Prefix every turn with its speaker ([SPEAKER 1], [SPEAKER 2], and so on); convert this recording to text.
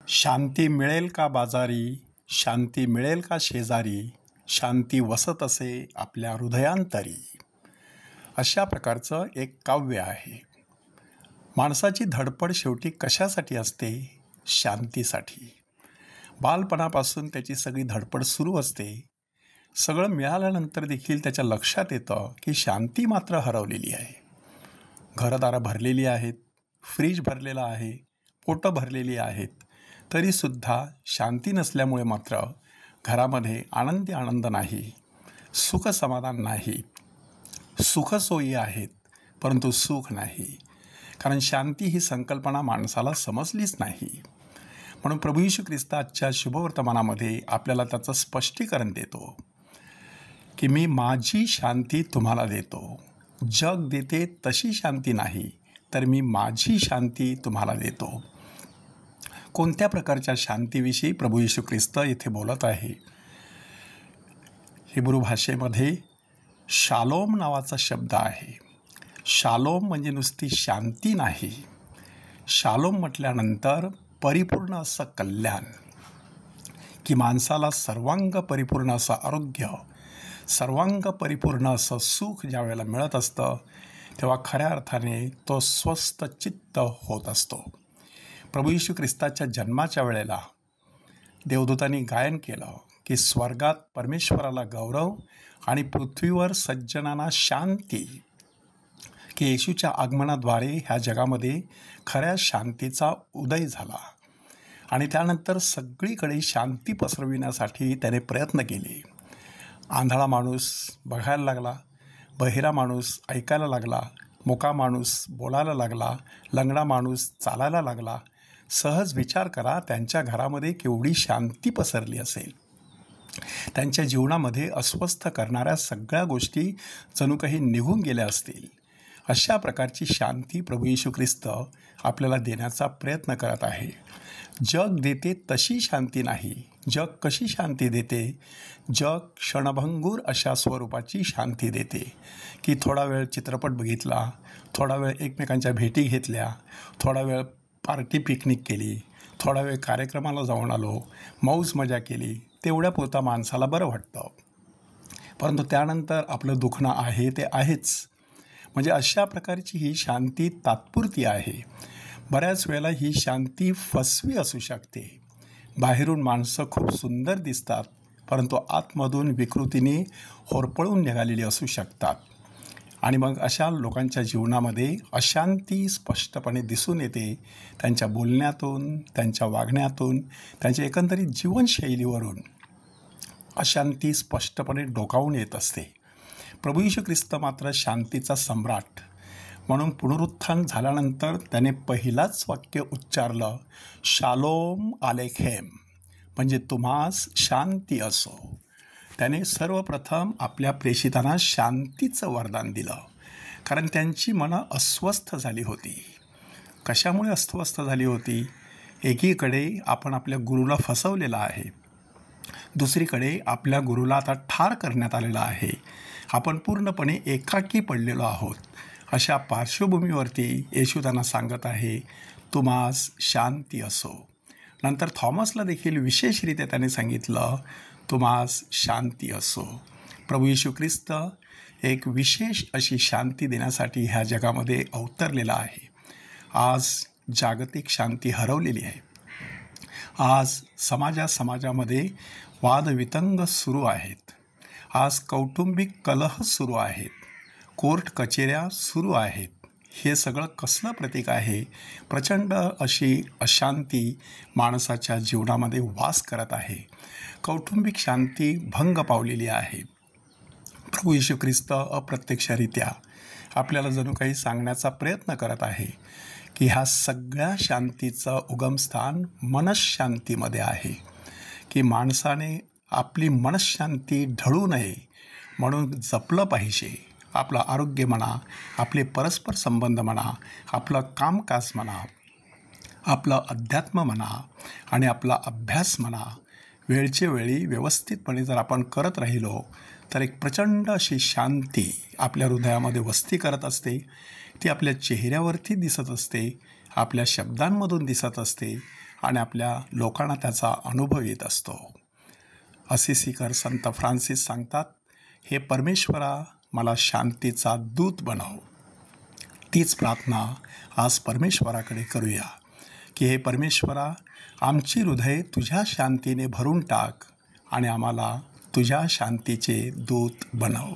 [SPEAKER 1] शांती मिळेल का बाजारी, शांती मिळेल का शेजारी, शांती वसत असे आपल्या हृदयांतरी. अशा प्रकारचं एक काव्य आहे. माणसाची धडपड शेवटी कशासाठी असते? शांतीसाठी. बालपणापासून त्याची सगळी धडपड सुरू असते. सगळं मिळाल्यानंतर देखील त्याच्या लक्षात येतं की शांती मात्र हरवलेली आहे. घरदारं भरलेली आहेत, फ्रीज भरलेला आहे, पोटं भरलेली आहेत, तरीसुद्धा शांती नसल्यामुळे मात्र घरामध्ये आनंद नाही, सुख समाधान नाही. सुखसोयी आहेत परंतु सुख नाही, कारण शांती ही संकल्पना माणसाला समजलीच नाही. म्हणून प्रभू येशू ख्रिस्त आजच्या शुभवर्तमानामध्ये आपल्याला त्याचं स्पष्टीकरण देतो की मी माझी शांती तुम्हाला देतो. जग देते तशी शांती नाही, तर मी माझी शांती तुम्हाला देतो. कोणत्या प्रकारच्या शांतीविषयी प्रभू येशू ख्रिस्त येथे बोलत आहे? हिब्रू भाषेमध्ये शालोम नावाचा शब्द आहे. शालोम म्हणजे नुसती शांती नाही. शालोम म्हटल्यानंतर परिपूर्ण असं कल्याण, की माणसाला सर्वांग परिपूर्ण असं आरोग्य, सर्वांग परिपूर्ण असं सुख ज्या वेळेला मिळत असतं तेव्हा खऱ्या अर्थाने तो स्वस्थ चित्त होत असतो. प्रभू येशू ख्रिस्ताच्या जन्माच्या वेळेला देवदूतांनी गायन केलं की स्वर्गात परमेश्वराला गौरव आणि पृथ्वीवर सज्जनांना शांती, की येशूच्या आगमनाद्वारे ह्या जगामध्ये खऱ्या शांतीचा उदय झाला. आणि त्यानंतर सगळीकडे शांती पसरविण्यासाठी त्याने प्रयत्न केले. आंधळा माणूस बघायला लागला, बहिरा माणूस ऐकायला लागला, मुका माणूस बोलायला लागला, लंगडा माणूस चालायला लागला. सहज विचार करा, त्यांच्या घरामध्ये केवढी शांती पसरली असेल. त्यांच्या जीवनामध्ये अस्वस्थ करणाऱ्या सगळ्या गोष्टी जणू काही निघून गेल्या असतील. अशा प्रकारची शांती प्रभू येशू ख्रिस्त आपल्याला देण्याचा प्रयत्न करत आहे. जग देते तशी शांती नाही. जग कशी शांती देते? जग क्षणभंगूर अशा स्वरूपाची शांती देते, की थोडा वेळ चित्रपट बघितला, थोडा वेळ एकमेकांच्या भेटी घेतल्या, थोडा वेळ पार्टी पिकनिक केली, थोडा वेळ कार्यक्रमाला जाऊन आलो, मौज मजा केली, तेवढ्यापुरता माणसाला बरं वाटतं. परंतु त्यानंतर आपलं दुखणं आहे ते आहेच. म्हणजे अशा प्रकारची ही शांती तात्पुरती आहे. बऱ्याच वेळेला ही शांती फसवी असू शकते. बाहेरून माणसं खूप सुंदर दिसतात, परंतु आतमधून विकृतीने होरपळून निघालेली असू शकतात. आणि मग अशा लोकांच्या जीवनामध्ये अशांती स्पष्टपणे दिसून येते. त्यांच्या बोलण्यातून, त्यांच्या वागण्यातून, त्यांच्या एकंदरीत जीवनशैलीवरून अशांती स्पष्टपणे डोकावून येत असते. प्रभू येशू ख्रिस्त मात्र शांतीचा सम्राट. म्हणून पुनरुत्थान झाल्यानंतर त्याने पहिलाच वाक्य उच्चारलं, शालोम आलेखेम, म्हणजे तुम्हास शांती असो. त्याने सर्वप्रथम आपल्या प्रेषितांना शांतीचं वरदान दिलं, कारण त्यांची मनं अस्वस्थ झाली होती. कशामुळे अस्वस्थ झाली होती? एकीकडे आपण आपल्या गुरुला फसवलेलं आहे, दुसरीकडे आपल्या गुरुला आता ठार करण्यात आलेला आहे. आपण पूर्णपणे एकाकी पडलेलो आहोत. अशा पार्श्वभूमीवरती येशू त्यांना सांगत आहे, तुम्हास शांती असो. नंतर थॉमसला देखील विशेषरित्या त्याने सांगितलं, तुम्हास शांती असो. प्रभू येशू ख्रिस्त एक विशेष अशी शांती देण्यासाठी ह्या जगामध्ये अवतरलेला आहे. आज जागतिक शांती हरवलेली आहे. आज समाजामध्ये वादवितंग सुरू आहेत. आज कौटुंबिक कलह सुरू आहेत. कोर्ट कचेऱ्या सुरू आहेत. हे सगळं कसलं प्रतीक आहे? प्रचंड अशी अशांती माणसाच्या जीवनामध्ये वास करत आहे. कौटुंबिक शांती भंग पावलेली आहे. प्रभू येशू ख्रिस्त अप्रत्यक्षरित्या आपल्याला जणू काही सांगण्याचा प्रयत्न करत आहे की ह्या सगळ्या शांतीचं उगमस्थान मनशांतीमध्ये आहे, की माणसाने आपली मनशांती ढळू नये म्हणून जपलं पाहिजे. आपलं आरोग्य म्हणा, आपले परस्पर संबंध म्हणा, आपलं कामकाज म्हणा, आपलं अध्यात्म म्हणा आणि आपला अभ्यास म्हणा, वेळच्या वेळी व्यवस्थितपणे जर आपण करत राहिलो तर एक प्रचंड अशी शांती आपल्या हृदयामध्ये वस्ती करत असते. ती आपल्या चेहऱ्यावरती दिसत असते, आपल्या शब्दांमधून दिसत असते आणि आपल्या लोकांना त्याचा अनुभव येत असतो. असिसीकर संत फ्रान्सिस सांगतात, हे परमेश्वरा, मला शांतीचा दूत बनव. तीच प्रार्थना आज परमेश्वराकडे करूया की हे परमेश्वरा, आमची हृदय तुझ्या शांतीने भरून टाक आणि आम्हाला तुझ्या शांतीचे दूत बनव.